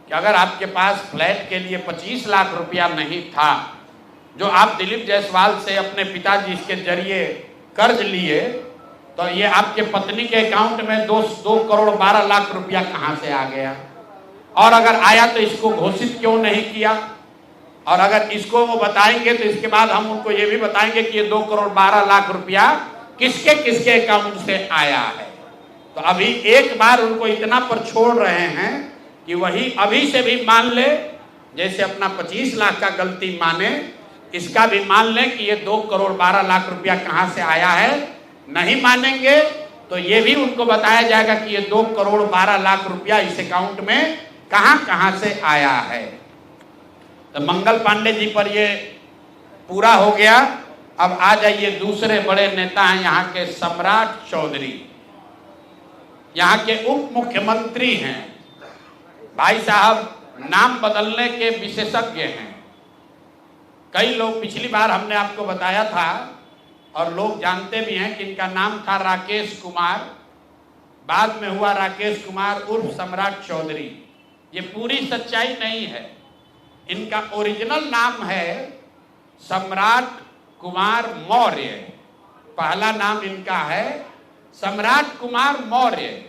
कि अगर आपके पास फ्लैट के लिए 25 लाख रुपया नहीं था, जो आप दिलीप जायसवाल से अपने पिताजी के जरिए कर्ज लिए, तो ये आपके पत्नी के अकाउंट में 2 करोड़ 12 लाख रुपया कहाँ से आ गया? और अगर आया तो इसको घोषित क्यों नहीं किया? और अगर इसको वो बताएंगे तो इसके बाद हम उनको ये भी बताएंगे कि ये 2 करोड़ 12 लाख रुपया किसके किसके अकाउंट से आया है। तो अभी एक बार उनको इतना पर छोड़ रहे हैं कि वही अभी से भी मान ले, जैसे अपना 25 लाख का गलती माने, इसका भी मान लें कि ये 2 करोड़ 12 लाख रुपया कहाँ से आया है। नहीं मानेंगे तो ये भी उनको बताया जाएगा कि ये 2 करोड़ 12 लाख रुपया इस अकाउंट में कहाँ कहाँ से आया है। तो मंगल पांडे जी पर ये पूरा हो गया। अब आ जाइए, दूसरे बड़े नेता हैं यहाँ के सम्राट चौधरी, यहाँ के उप मुख्यमंत्री हैं। भाई साहब नाम बदलने के विशेषज्ञ हैं। कई लोग, पिछली बार हमने आपको बताया था और लोग जानते भी हैं कि इनका नाम था राकेश कुमार, बाद में हुआ राकेश कुमार उर्फ सम्राट चौधरी। ये पूरी सच्चाई नहीं है। इनका ओरिजिनल नाम है सम्राट कुमार मौर्य। पहला नाम इनका है सम्राट कुमार मौर्य।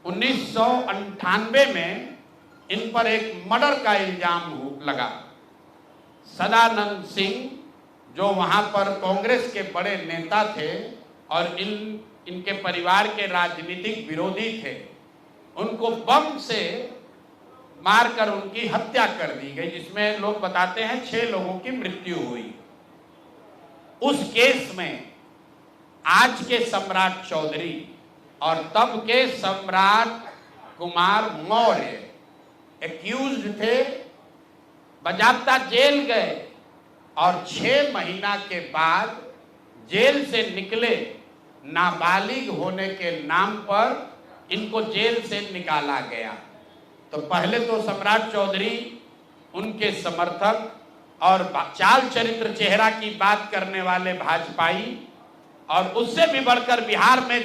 1998 में इन पर एक मर्डर का इल्जाम लगा। सदानंद सिंह जो वहां पर कांग्रेस के बड़े नेता थे और इनके परिवार के राजनीतिक विरोधी थे, उनको बम से मारकर उनकी हत्या कर दी गई, जिसमें लोग बताते हैं 6 लोगों की मृत्यु हुई। उस केस में आज के सम्राट चौधरी और तब के सम्राट कुमार मौर्य एक्यूज्ड थे, बजाबता जेल गए और 6 महीना के बाद जेल से निकले। नाबालिग होने के नाम पर इनको जेल से निकाला गया। तो पहले तो सम्राट चौधरी, उनके समर्थक और चाल चरित्र चेहरा की बात करने वाले भाजपाई, और उससे भी बढ़कर बिहार में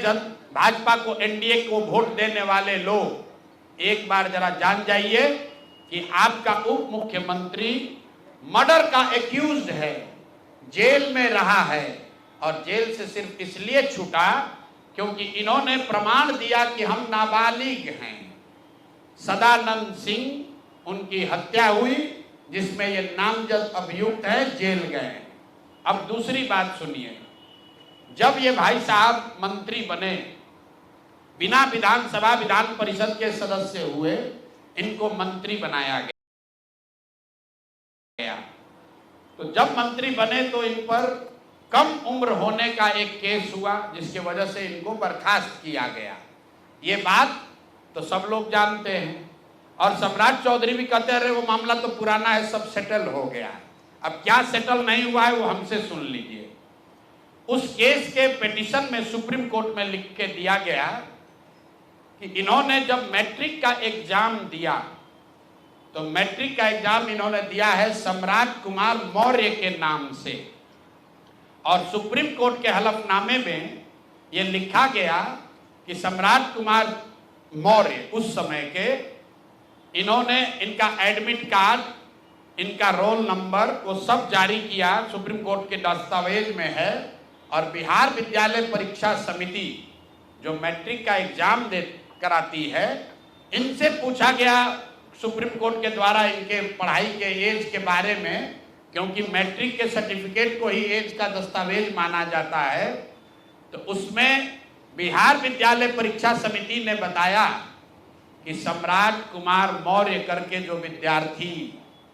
भाजपा को, एनडीए को वोट देने वाले लोग, एक बार जरा जान जाइए कि आपका उप मुख्यमंत्री मर्डर का एक्यूज्ड है, जेल में रहा है, और जेल से सिर्फ इसलिए छूटा क्योंकि इन्होंने प्रमाण दिया कि हम नाबालिग हैं। सदानंद सिंह, उनकी हत्या हुई, जिसमें ये नामजद अभियुक्त है, जेल गए। अब दूसरी बात सुनिए, जब ये भाई साहब मंत्री बने, बिना विधानसभा विधान परिषद के सदस्य हुए, इनको मंत्री बनाया गया। तो जब मंत्री बने तो इन पर कम उम्र होने का एक केस हुआ, जिसकी वजह से इनको बर्खास्त किया गया। ये बात तो सब लोग जानते हैं, और सम्राट चौधरी भी कहते रहे वो मामला तो पुराना है, सब सेटल हो गया। अब क्या सेटल नहीं हुआ है वो हमसे सुन लीजिए। उस केस के पिटीशन में सुप्रीम कोर्ट में लिख के दिया गया कि इन्होंने जब मैट्रिक का एग्जाम दिया, तो मैट्रिक का एग्जाम इन्होंने दिया है सम्राट कुमार मौर्य के नाम से, और सुप्रीम कोर्ट के हलफनामे में यह लिखा गया कि सम्राट कुमार मौर्य उस समय के, इन्होंने इनका एडमिट कार्ड, इनका रोल नंबर, वो सब जारी किया, सुप्रीम कोर्ट के दस्तावेज में है। और बिहार विद्यालय परीक्षा समिति जो मैट्रिक का एग्जाम कराती है, इनसे पूछा गया सुप्रीम कोर्ट के द्वारा इनके पढ़ाई के एज के बारे में, क्योंकि मैट्रिक के सर्टिफिकेट को ही एज का दस्तावेज माना जाता है। तो उसमें बिहार विद्यालय परीक्षा समिति ने बताया कि सम्राट कुमार मौर्य करके जो विद्यार्थी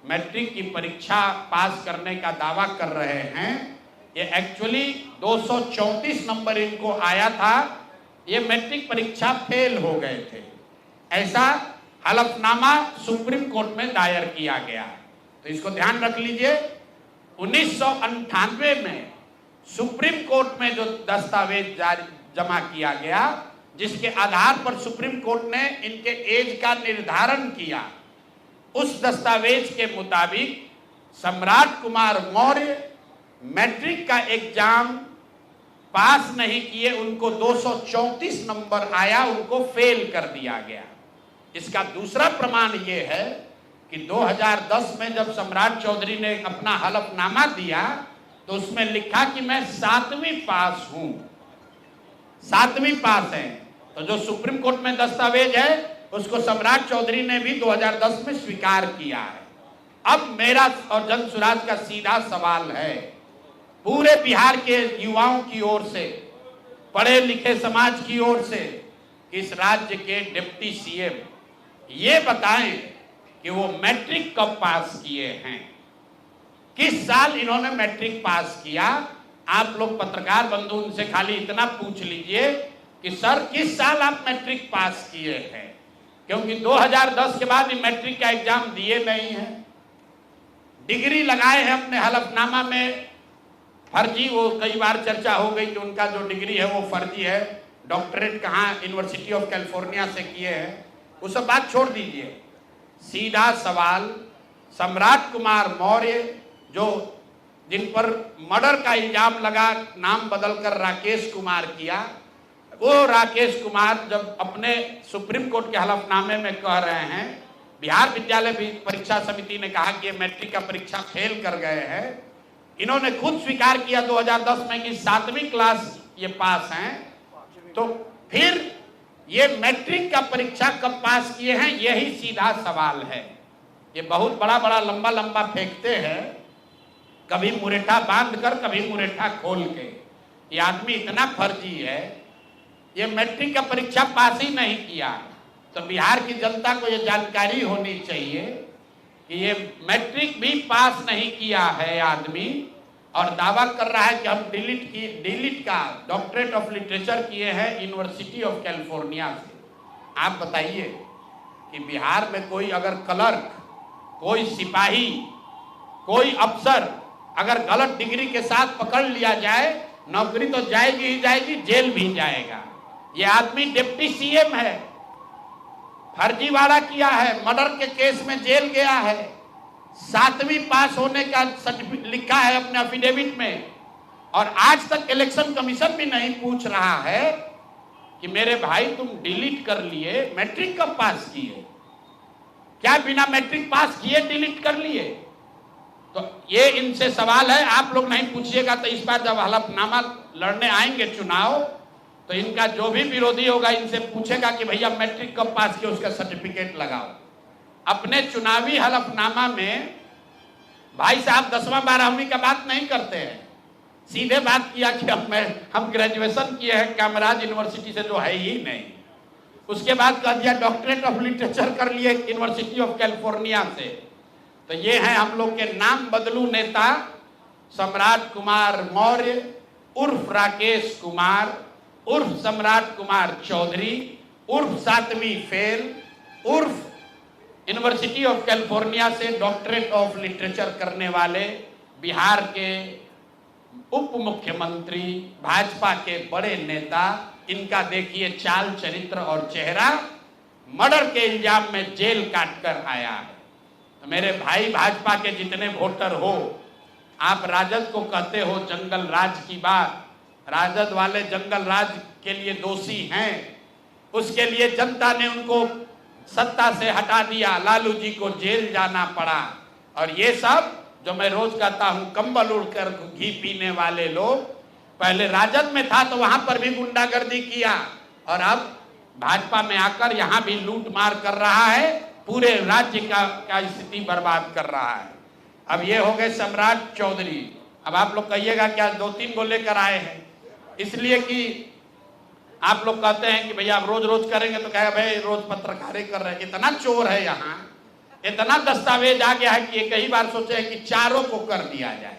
मैट्रिक की परीक्षा पास करने का दावा कर रहे हैं, ये एक्चुअली 234 नंबर इनको आया था, ये मैट्रिक परीक्षा फेल हो गए थे। ऐसा हलफनामा सुप्रीम कोर्ट में दायर किया गया। तो इसको ध्यान रख लीजिए। 1998 में सुप्रीम कोर्ट में जो दस्तावेज जमा किया गया, जिसके आधार पर सुप्रीम कोर्ट ने इनके एज का निर्धारण किया, उस दस्तावेज के मुताबिक सम्राट कुमार मौर्य मैट्रिक का एग्जाम पास नहीं किए, उनको 234 नंबर आया, उनको फेल कर दिया गया। इसका दूसरा प्रमाण ये है कि 2010 में जब सम्राट चौधरी ने अपना हलफनामा दिया तो उसमें लिखा कि मैं 7वीं पास हूं, 7वीं पास है। तो जो सुप्रीम कोर्ट में दस्तावेज है उसको सम्राट चौधरी ने भी 2010 में स्वीकार किया है। अब मेरा और जन सुराज का सीधा सवाल है पूरे बिहार के युवाओं की ओर से, पढ़े लिखे समाज की ओर से, इस राज्य के डिप्टी सीएम ये बताएं कि वो मैट्रिक कब पास किए हैं, किस साल इन्होंने मैट्रिक पास किया। आप लोग पत्रकार बंधु उनसे खाली इतना पूछ लीजिए कि सर किस साल आप मैट्रिक पास किए हैं, क्योंकि 2010 के बाद मैट्रिक का एग्जाम दिए नहीं है, डिग्री लगाए हैं अपने हलफनामा में फर्जी। वो कई बार चर्चा हो गई कि उनका जो डिग्री है वो फर्जी है, डॉक्टरेट कहाँ यूनिवर्सिटी ऑफ कैलिफोर्निया से किए हैं, वो सब बात छोड़ दीजिए। सीधा सवाल, सम्राट कुमार मौर्य जो जिन पर मर्डर का इल्जाम लगा, नाम बदलकर राकेश कुमार किया, वो राकेश कुमार जब अपने सुप्रीम कोर्ट के हलफनामे में कह रहे हैं, बिहार विद्यालय परीक्षा समिति ने कहा कि ये मैट्रिक का परीक्षा फेल कर गए हैं, इन्होंने खुद स्वीकार किया 2010 में कि 7वीं क्लास ये पास हैं, तो फिर ये मैट्रिक का परीक्षा कब पास किए हैं, यही सीधा सवाल है। ये बहुत बड़ा बड़ा लंबा लंबा फेंकते हैं, कभी मुरेठा बांध कर कभी मुरेठा खोल के। ये आदमी इतना फर्जी है, ये मैट्रिक का परीक्षा पास ही नहीं किया। तो बिहार की जनता को ये जानकारी होनी चाहिए कि ये मैट्रिक भी पास नहीं किया है आदमी, और दावा कर रहा है कि हम डिलीट का डॉक्टरेट ऑफ लिटरेचर किए हैं यूनिवर्सिटी ऑफ कैलिफोर्निया से। आप बताइए कि बिहार में कोई अगर क्लर्क, कोई सिपाही, कोई अफसर अगर गलत डिग्री के साथ पकड़ लिया जाए, नौकरी तो जाएगी ही जाएगी, जेल भी जाएगा। ये आदमी डिप्टी सीएम है, फर्जीवाड़ा किया है, मर्डर के केस में जेल गया है, 7वीं पास होने का सर्टिफिकेट लिखा है अपने एफिडेविट में, और आज तक इलेक्शन कमीशन भी नहीं पूछ रहा है कि मेरे भाई तुम डिलीट कर लिए, मैट्रिक कब पास किए, क्या बिना मैट्रिक पास किए डिलीट कर लिए। तो ये इनसे सवाल है, आप लोग नहीं पूछिएगा तो इस बार जब हलफनामा लड़ने आएंगे चुनाव, तो इनका जो भी विरोधी होगा इनसे पूछेगा कि भैया मैट्रिक कब पास किया, उसका सर्टिफिकेट लगाओ। अपने चुनावी हलफनामा में भाई साहब 10वां 12वीं का बात नहीं करते हैं, सीधे बात किया कि हम ग्रेजुएशन किए हैं कामराज यूनिवर्सिटी से, जो है ही नहीं। उसके बाद कह दिया डॉक्टरेट ऑफ लिटरेचर कर लिए यूनिवर्सिटी ऑफ कैलिफोर्निया से। तो ये हैं हम लोग के नाम बदलू नेता सम्राट कुमार मौर्य उर्फ राकेश कुमार उर्फ सम्राट कुमार चौधरी उर्फ 7वीं फेल उर्फ यूनिवर्सिटी ऑफ कैलिफोर्निया से डॉक्टरेट ऑफ लिटरेचर करने वाले बिहार के उप मुख्यमंत्री, भाजपा के बड़े नेता। इनका देखिए चाल चरित्र और चेहरा, मर्डर के इल्जाम में जेल काट कर आया है। तो मेरे भाई भाजपा के जितने वोटर हो, आप राजद को कहते हो जंगल राज की बात, राजद वाले जंगल राज के लिए दोषी हैं, उसके लिए जनता ने उनको सत्ता से हटा दिया, लालू जी को जेल जाना पड़ा। और ये सब जो मैं रोज कहता हूं, कंबल उड़कर घी पीने वाले लोग, पहले राजद में था तो वहां पर भी गुंडागर्दी किया, और अब भाजपा में आकर यहां भी लूट मार कर रहा है, पूरे राज्य का स्थिति बर्बाद कर रहा है। अब ये हो गए सम्राट चौधरी। अब आप लोग कहिएगा क्या 2-3 को लेकर आए हैं, इसलिए कि आप लोग कहते हैं कि भैया आप रोज रोज करेंगे तो कहेगा भाई रोज पत्रकारिता कर रहे हैं। इतना चोर है यहाँ, इतना दस्तावेज आ गया है कि कई बार सोचे है कि चारों को कर दिया जाए।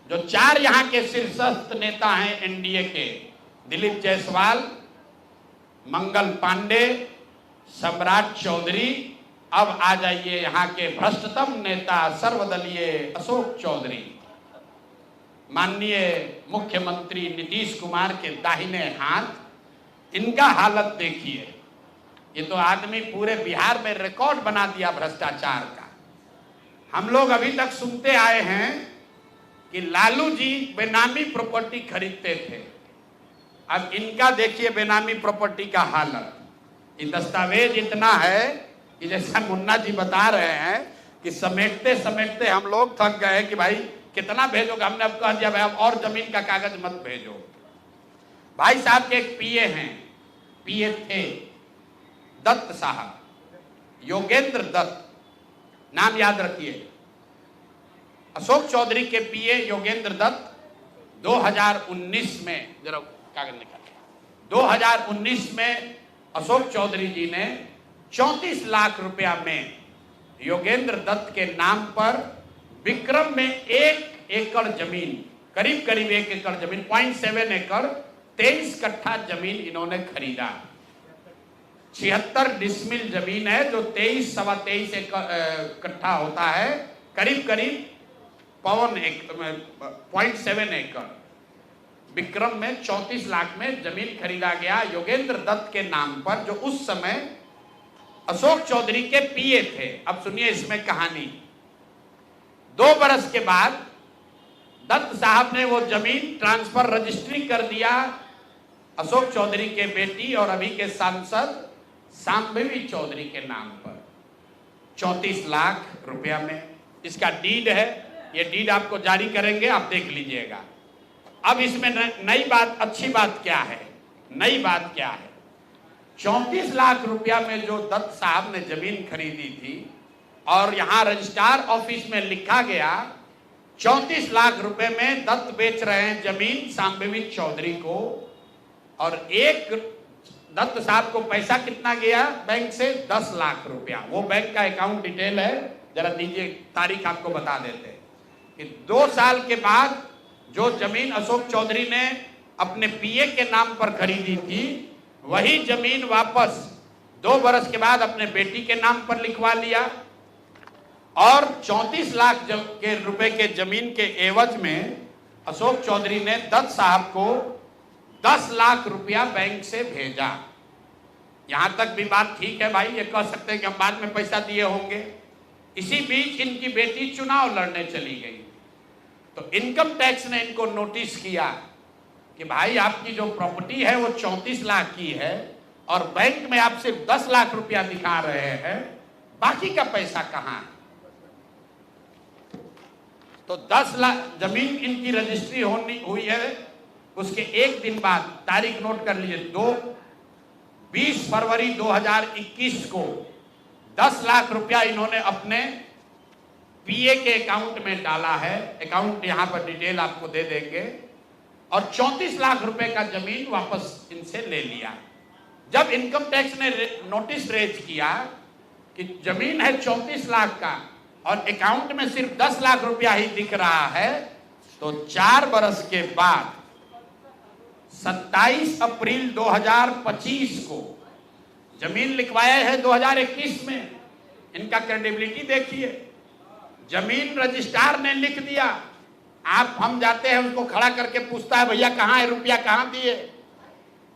जो 4 यहाँ के शीर्षस्थ नेता हैं एनडीए के, दिलीप जायसवाल, मंगल पांडे, सम्राट चौधरी, अब आ जाइए यहाँ के भ्रष्टतम नेता सर्वदलीय अशोक चौधरी, माननीय मुख्यमंत्री नीतीश कुमार के दाहिने हाथ। इनका हालत देखिए, ये तो आदमी पूरे बिहार में रिकॉर्ड बना दिया भ्रष्टाचार का। हम लोग अभी तक सुनते आए हैं कि लालू जी बेनामी प्रॉपर्टी खरीदते थे, अब इनका देखिए बेनामी प्रॉपर्टी का हालत। ये दस्तावेज इतना है कि जैसा मुन्ना जी बता रहे हैं कि समेटते समेटते हम लोग थक गए कि भाई कितना भेजोगे। हमने अब कह दिया भाई अब और जमीन का कागज मत भेजो। भाई साहब के एक पीए हैं, पीए थे दत्त साहब, योगेंद्र दत्त, नाम याद रखिए। अशोक चौधरी के पीए योगेंद्र दत्त 2019 में, जरा कागज निकाल, 2019 में अशोक चौधरी जी ने 34 लाख रुपया में योगेंद्र दत्त के नाम पर विक्रम में 1 एकड़ जमीन, करीब करीब 1 एकड़ जमीन, 0.7 एकड़, 23 कट्ठा जमीन इन्होंने खरीदा। 76 डिसमिल जमीन है जो 23-23 कट्ठा होता है, करीब करीब 0.7 एकड़। विक्रम में 34 लाख में जमीन खरीदा गया योगेंद्र दत्त के नाम पर, जो उस समय अशोक चौधरी के पीए थे। अब सुनिए इसमें कहानी। 2 बरस के बाद दत्त साहब ने वो जमीन ट्रांसफर रजिस्ट्री कर दिया अशोक चौधरी के बेटी और अभी के सांसद सांबवी चौधरी के नाम पर 34 लाख रुपया में। इसका डीड है, ये डीड आपको जारी करेंगे, आप देख लीजिएगा। अब इसमें नई बात, अच्छी बात क्या है, नई बात क्या है? 34 लाख रुपया में जो दत्त साहब ने जमीन खरीदी थी और यहां रजिस्ट्रार ऑफिस में लिखा गया 34 लाख रुपए में दत्त बेच रहे हैं जमीन सांबवी चौधरी को, और एक दत्त साहब को पैसा कितना गया बैंक से? 10 लाख रुपया। वो बैंक का अकाउंट डिटेल है, जरा दीजिए, तारीख आपको बता देते हैं कि 2 साल के बाद जो जमीन अशोक चौधरी ने अपने पीए के नाम पर खरीदी थी, वही जमीन वापस 2 बरस के बाद अपने बेटी के नाम पर लिखवा लिया, और 34 लाख के रुपए के जमीन के एवज में अशोक चौधरी ने दत्त साहब को 10 लाख रुपया बैंक से भेजा। यहां तक भी बात ठीक है भाई, ये कह सकते हैं कि हम बाद में पैसा दिए होंगे। इसी बीच इनकी बेटी चुनाव लड़ने चली गई, तो इनकम टैक्स ने इनको नोटिस किया कि भाई आपकी जो प्रॉपर्टी है वो 34 लाख की है और बैंक में आप सिर्फ 10 लाख रुपया दिखा रहे हैं, बाकी का पैसा कहां है? तो 10 लाख जमीन इनकी रजिस्ट्री हुई है। उसके एक दिन बाद, तारीख नोट कर लीजिए, 20 फरवरी 2021 को 10 लाख रुपया इन्होंने अपने पीए के अकाउंट में डाला है। अकाउंट यहां पर डिटेल आपको दे देंगे, और 34 लाख रुपए का जमीन वापस इनसे ले लिया। जब इनकम टैक्स ने नोटिस रेज किया कि जमीन है 34 लाख का और अकाउंट में सिर्फ 10 लाख रुपया ही दिख रहा है, तो 4 बरस के बाद 27 अप्रैल 2025 को जमीन लिखवाया है 2021 में। इनका क्रेडिबिलिटी देखिए, जमीन रजिस्ट्रार ने लिख दिया, आप हम जाते हैं उसको खड़ा करके पूछता है भैया कहाँ है रुपया, कहाँ दिए?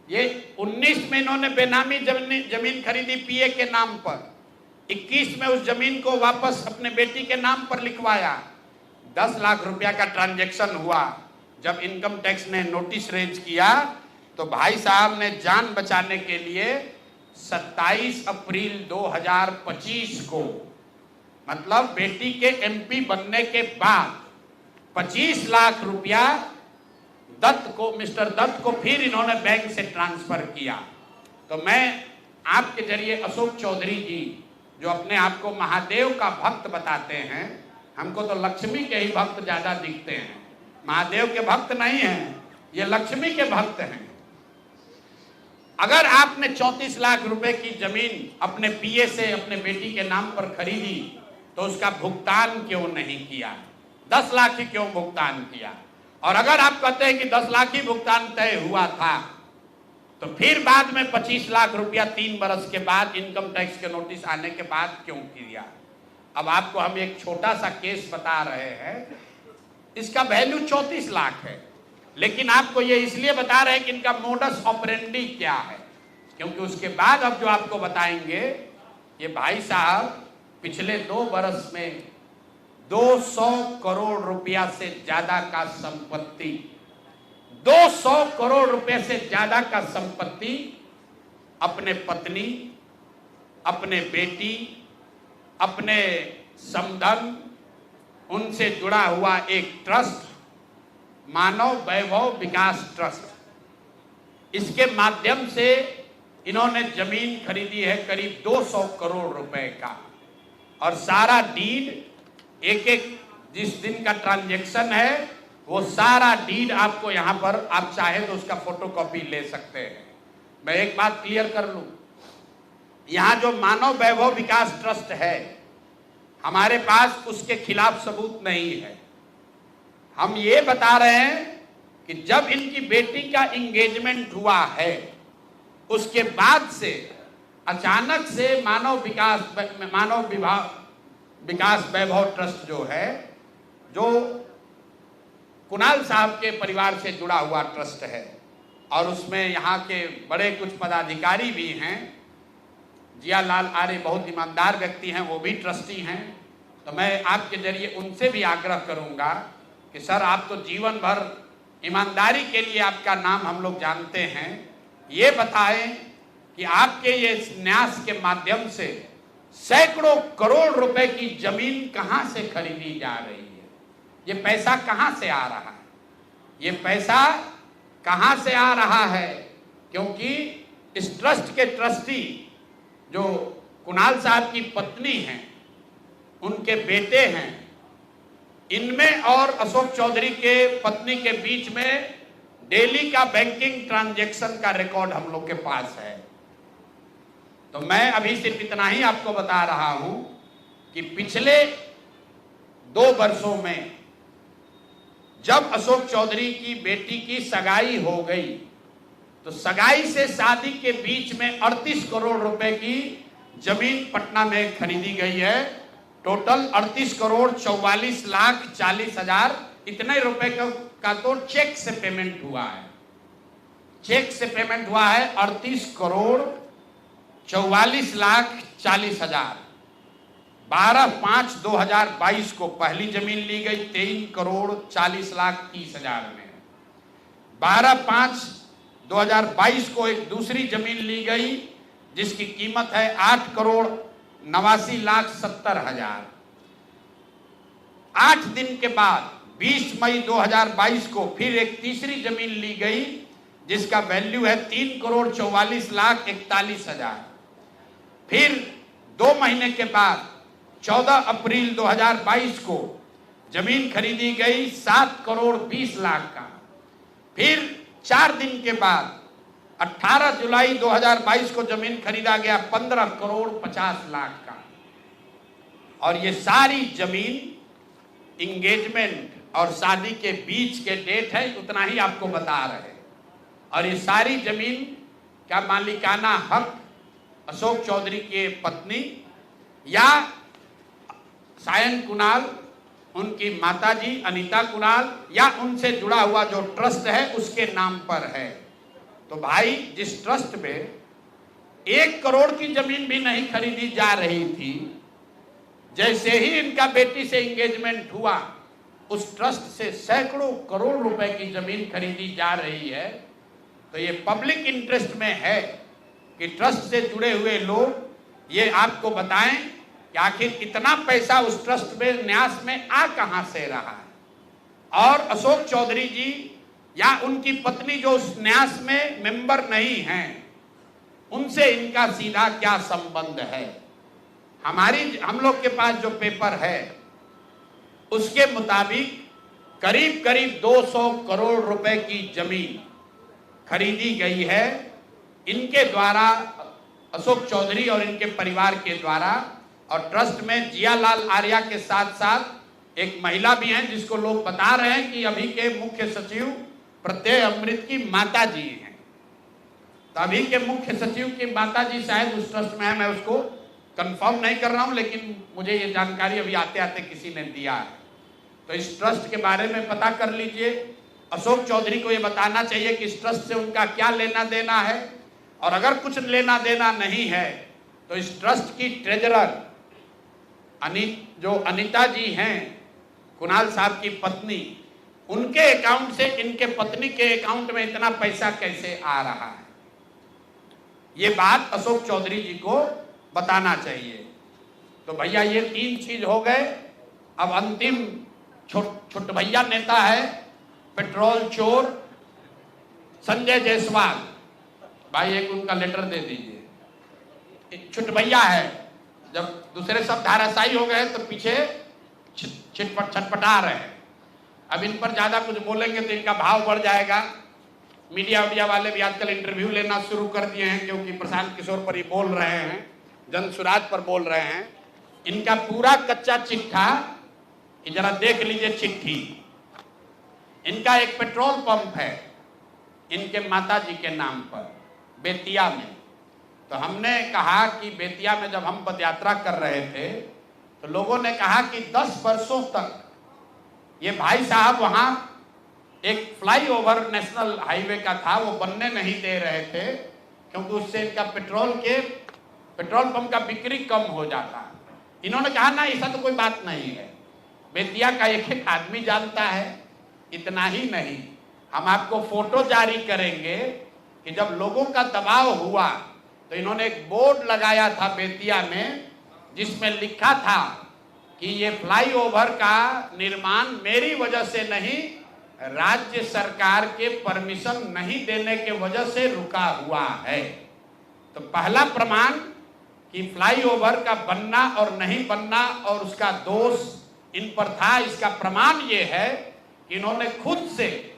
ये 19 में इन्होंने बेनामी जमीन खरीदी पीए के नाम पर, 21 में उस जमीन को वापस अपने बेटी के नाम पर लिखवाया। 10 लाख रुपया का ट्रांजैक्शन हुआ। जब इनकम टैक्स ने नोटिस रेज किया तो भाई साहब ने जान बचाने के लिए 27 अप्रैल 2025 को, मतलब बेटी के एमपी बनने के बाद 25 लाख रुपया दत्त को, मिस्टर दत्त को फिर इन्होंने बैंक से ट्रांसफर किया। तो मैं आपके जरिए अशोक चौधरी जी, जो अपने आप को महादेव का भक्त बताते हैं, हमको तो लक्ष्मी के ही भक्त ज्यादा दिखते हैं, महादेव के भक्त नहीं हैं, ये लक्ष्मी के भक्त हैं। अगर आपने 34 लाख रुपए की जमीन अपने पीए से अपने बेटी के नाम पर खरीदी तो उसका भुगतान क्यों नहीं किया? 10 लाख ही क्यों भुगतान किया? और अगर आप कहते हैं कि 10 लाख ही भुगतान तय हुआ था, तो फिर बाद में 25 लाख रुपया 3 बरस के बाद इनकम टैक्स के नोटिस आने के बाद क्यों किया? अब आपको हम एक छोटा सा केस बता रहे हैं, इसका वैल्यू 34 लाख है, लेकिन आपको ये इसलिए बता रहे हैं कि इनका मोडस ऑपरेंडी क्या है, क्योंकि उसके बाद अब जो आपको बताएंगे, ये भाई साहब पिछले 2 बरस में 200 करोड़ रुपया से ज्यादा का संपत्ति, 200 करोड़ रुपए से ज्यादा का संपत्ति अपने पत्नी, अपने बेटी, अपने समधन, उनसे जुड़ा हुआ एक ट्रस्ट, मानव वैभव विकास ट्रस्ट, इसके माध्यम से इन्होंने जमीन खरीदी है करीब 200 करोड़ रुपए का। और सारा डीड एक एक जिस दिन का ट्रांजैक्शन है वो सारा डीड आपको यहां पर, आप चाहे तो उसका फोटोकॉपी ले सकते हैं। मैं एक बात क्लियर कर लूं, यहां जो मानव वैभव विकास ट्रस्ट है हमारे पास उसके खिलाफ सबूत नहीं है। हम ये बता रहे हैं कि जब इनकी बेटी का एंगेजमेंट हुआ है उसके बाद से अचानक से मानव विकास वैभव ट्रस्ट जो है, जो कुणाल साहब के परिवार से जुड़ा हुआ ट्रस्ट है और उसमें यहाँ के बड़े कुछ पदाधिकारी भी हैं, जियालाल आर्य बहुत ईमानदार व्यक्ति हैं, वो भी ट्रस्टी हैं। तो मैं आपके जरिए उनसे भी आग्रह करूंगा कि सर आप तो जीवन भर ईमानदारी के लिए आपका नाम हम लोग जानते हैं, ये बताएं कि आपके ये न्यास के माध्यम से सैकड़ों करोड़ रुपए की जमीन कहां से खरीदी जा रही है, ये पैसा कहां से आ रहा है, ये पैसा कहां से आ रहा है। क्योंकि इस ट्रस्ट के ट्रस्टी जो कुणाल साहब की पत्नी हैं, उनके बेटे हैं, इनमें और अशोक चौधरी के पत्नी के बीच में डेली का बैंकिंग ट्रांजैक्शन का रिकॉर्ड हम लोग के पास है। तो मैं अभी सिर्फ इतना ही आपको बता रहा हूं कि पिछले 2 वर्षों में जब अशोक चौधरी की बेटी की सगाई हो गई तो सगाई से शादी के बीच में 38 करोड़ रुपए की जमीन पटना में खरीदी गई है। टोटल 38 करोड़ 44 लाख 40 हजार इतने रुपए का तो चेक से पेमेंट हुआ है। चेक से पेमेंट हुआ है 38 करोड़ 44 लाख 40 हजार। 12/5/2022 को पहली जमीन ली गई 23 करोड़ 40 लाख 30 हजार में। 12/5/2022 को एक दूसरी जमीन ली गई जिसकी कीमत है 8 करोड़ 89 लाख 70 हजार। 8 दिन के बाद 20 मई 2022 को फिर एक तीसरी जमीन ली गई जिसका वैल्यू है 3 करोड़ 44 लाख 41 हजार। फिर 2 महीने के बाद 14 अप्रैल 2022 को जमीन खरीदी गई 7 करोड़ 20 लाख का। फिर 4 दिन के बाद 18 जुलाई 2022 को जमीन खरीदा गया 15 करोड़ 50 लाख का। और ये सारी जमीन इंगेजमेंट और शादी के बीच के डेट है, उतना ही आपको बता रहे। और ये सारी जमीन का मालिकाना हक अशोक चौधरी के पत्नी या सायन कुणाल, उनकी माताजी अनीता कुणाल या उनसे जुड़ा हुआ जो ट्रस्ट है उसके नाम पर है। तो भाई जिस ट्रस्ट में 1 करोड़ की जमीन भी नहीं खरीदी जा रही थी, जैसे ही इनका बेटी से एंगेजमेंट हुआ उस ट्रस्ट से सैकड़ों करोड़ रुपए की जमीन खरीदी जा रही है। तो ये पब्लिक इंटरेस्ट में है कि ट्रस्ट से जुड़े हुए लोग ये आपको बताएं कि आखिर इतना पैसा उस ट्रस्ट में न्यास में आ कहां से रहा है। और अशोक चौधरी जी या उनकी पत्नी जो उस न्यास में मेंबर नहीं हैं, उनसे इनका सीधा क्या संबंध है। हम लोग के पास जो पेपर है उसके मुताबिक करीब करीब 200 करोड़ रुपए की जमीन खरीदी गई है इनके द्वारा, अशोक चौधरी और इनके परिवार के द्वारा। और ट्रस्ट में जियालाल आर्या के साथ साथ एक महिला भी हैं जिसको लोग बता रहे हैं कि अभी के मुख्य सचिव प्रत्यय अमृत की माता जी हैं। तो अभी के मुख्य सचिव की माता जी शायद उस ट्रस्ट में है, मैं उसको कंफर्म नहीं कर रहा हूं, लेकिन मुझे ये जानकारी अभी आते आते किसी ने दिया है। तो इस ट्रस्ट के बारे में पता कर लीजिए। अशोक चौधरी को ये बताना चाहिए कि इस ट्रस्ट से उनका क्या लेना देना है, और अगर कुछ लेना देना नहीं है तो इस ट्रस्ट की ट्रेजरर जो अनीता जी हैं, कुणाल साहब की पत्नी, उनके अकाउंट से इनके पत्नी के अकाउंट में इतना पैसा कैसे आ रहा है। ये बात अशोक चौधरी जी को बताना चाहिए। तो भैया ये 3 चीज हो गए। अब अंतिम छोट भैया नेता है पेट्रोल चोर संजय जायसवाल। भाई एक उनका लेटर दे दीजिए। छोट भैया है, जब दूसरे सब धाराशायी हो गए तो पीछे छटपटा रहे हैं। अब इन पर ज्यादा कुछ बोलेंगे तो इनका भाव बढ़ जाएगा। मीडिया वाले भी आजकल इंटरव्यू लेना शुरू कर दिए हैं, क्योंकि प्रशांत किशोर पर ही बोल रहे हैं, जनसुराज पर बोल रहे हैं। इनका पूरा कच्चा चिट्ठा जरा देख लीजिए चिट्ठी। इनका एक पेट्रोल पंप है इनके माताजी के नाम पर बेतिया में। तो हमने कहा कि बेतिया में जब हम पदयात्रा कर रहे थे तो लोगों ने कहा कि 10 वर्षों तक ये भाई साहब वहां एक फ्लाईओवर नेशनल हाईवे का था, वो बनने नहीं दे रहे थे, क्योंकि उससे इनका पेट्रोल पंप का बिक्री कम हो जाता। इन्होंने कहा ना, ऐसा तो कोई बात नहीं है, बेतिया का एक आदमी जानता है। इतना ही नहीं, हम आपको फोटो जारी करेंगे कि जब लोगों का दबाव हुआ तो इन्होंने एक बोर्ड लगाया था बेतिया में, जिसमें लिखा था कि ये फ्लाईओवर का निर्माण मेरी वजह से नहीं, राज्य सरकार के परमिशन नहीं देने के वजह से रुका हुआ है। तो पहला प्रमाण कि फ्लाईओवर का बनना और नहीं बनना और उसका दोष इन पर था, इसका प्रमाण ये है कि इन्होंने खुद से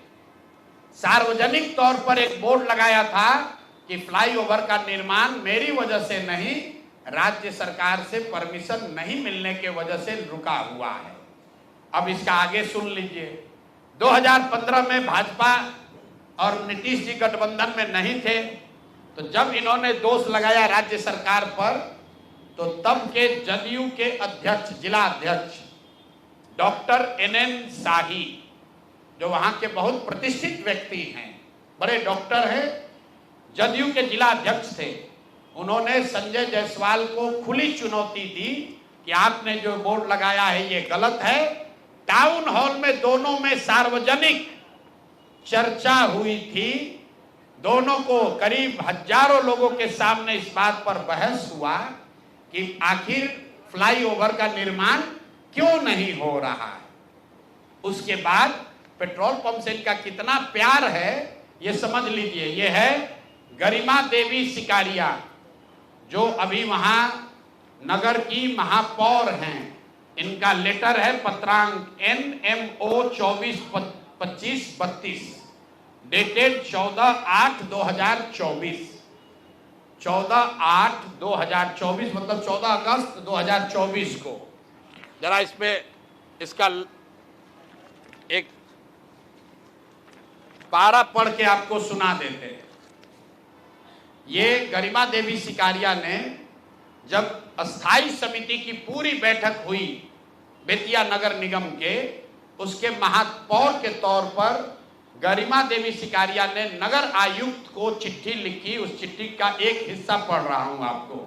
सार्वजनिक तौर पर एक बोर्ड लगाया था कि फ्लाईओवर का निर्माण मेरी वजह से नहीं, राज्य सरकार से परमिशन नहीं मिलने के वजह से रुका हुआ है। अब इसका आगे सुन लीजिए। 2015 में भाजपा और नीतीश जी गठबंधन में नहीं थे, तो जब इन्होंने दोष लगाया राज्य सरकार पर, तो तब के जदयू के अध्यक्ष, जिला अध्यक्ष डॉक्टर NN शाही, जो वहां के बहुत प्रतिष्ठित व्यक्ति हैं, बड़े डॉक्टर हैं, जदयू के जिला अध्यक्ष थे, उन्होंने संजय जायसवाल को खुली चुनौती दी कि आपने जो बोर्ड लगाया है ये गलत है। टाउन हॉल में दोनों में सार्वजनिक चर्चा हुई थी, दोनों को करीब हजारों लोगों के सामने इस बात पर बहस हुआ कि आखिर फ्लाईओवर का निर्माण क्यों नहीं हो रहा है। उसके बाद पेट्रोल पंप से इनका कितना प्यार है ये समझ लीजिए। ये है गरिमा देवी सिकारिया, जो अभी वहां नगर की महापौर हैं। इनका लेटर है पत्रांक NMO 242532 डेटेड 14/8/2024। 14/8/2024 मतलब 14 अगस्त 2024 को। जरा इस पे इसका एक पारा पढ़ के आपको सुना देते हैं। ये गरिमा देवी सिकारिया ने जब अस्थाई समिति की पूरी बैठक हुई बेतिया नगर निगम के, उसके महापौर के तौर पर गरिमा देवी सिकारिया ने नगर आयुक्त को चिट्ठी लिखी। उस चिट्ठी का एक हिस्सा पढ़ रहा हूं आपको।